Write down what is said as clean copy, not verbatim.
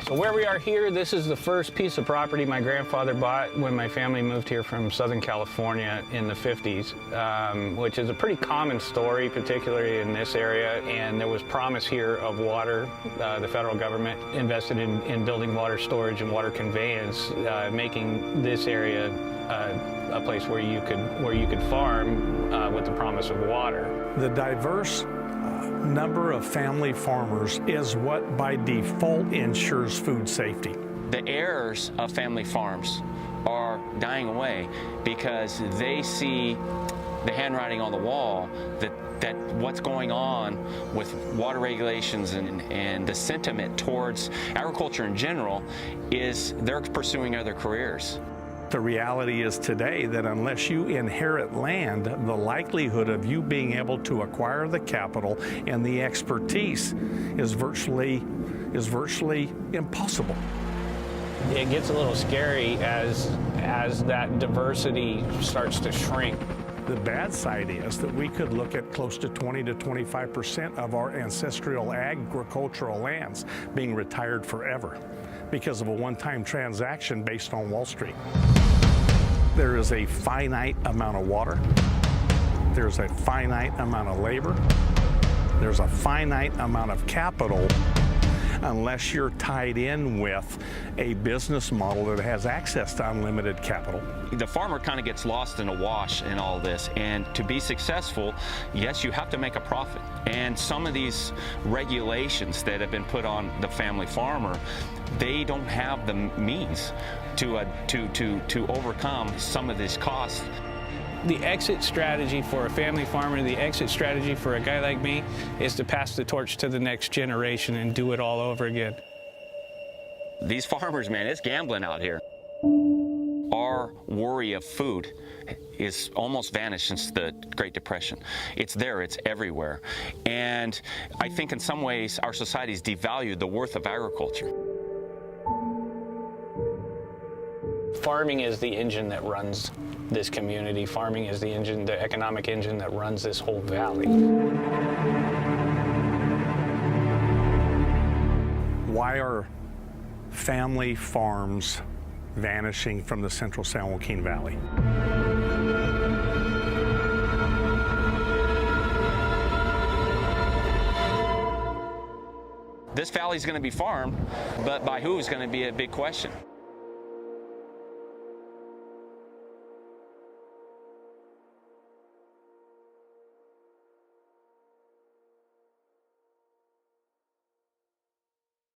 So where we are here, this is the first piece of property my grandfather bought when my family moved here from Southern California in the 50s, which is a pretty common story, particularly in this area. And there was promise here of water. The federal government invested in building water storage and water conveyance, making this area a place where you could farm with the promise of water. The diverse number of family farmers is what by default ensures food safety. The heirs of family farms are dying away because they see the handwriting on the wall that what's going on with water regulations and the sentiment towards agriculture in general is they're pursuing other careers. The reality is today that unless you inherit land, the likelihood of you being able to acquire the capital and the expertise is virtually impossible. It gets a little scary as that diversity starts to shrink. The bad side is that we could look at close to 20 to 25% of our ancestral agricultural lands being retired forever because of a one-time transaction based on Wall Street. There is a finite amount of water. There's a finite amount of labor. There's a finite amount of capital unless you're tied in with a business model that has access to unlimited capital. The farmer kind of gets lost in a wash in all this, and to be successful, yes, you have to make a profit. And some of these regulations that have been put on the family farmer, they don't have the means to overcome some of these costs. The exit strategy for a family farmer, the exit strategy for a guy like me, is to pass the torch to the next generation and do it all over again. These farmers, man, it's gambling out here. Our worry of food is almost vanished since the Great Depression. It's there, it's everywhere. And I think in some ways our society's devalued the worth of agriculture. Farming is the engine that runs this community. Farming is the engine, the economic engine that runs this whole valley. Why are family farms vanishing from the central San Joaquin Valley? This valley's going to be farmed, but by who is going to be a big question.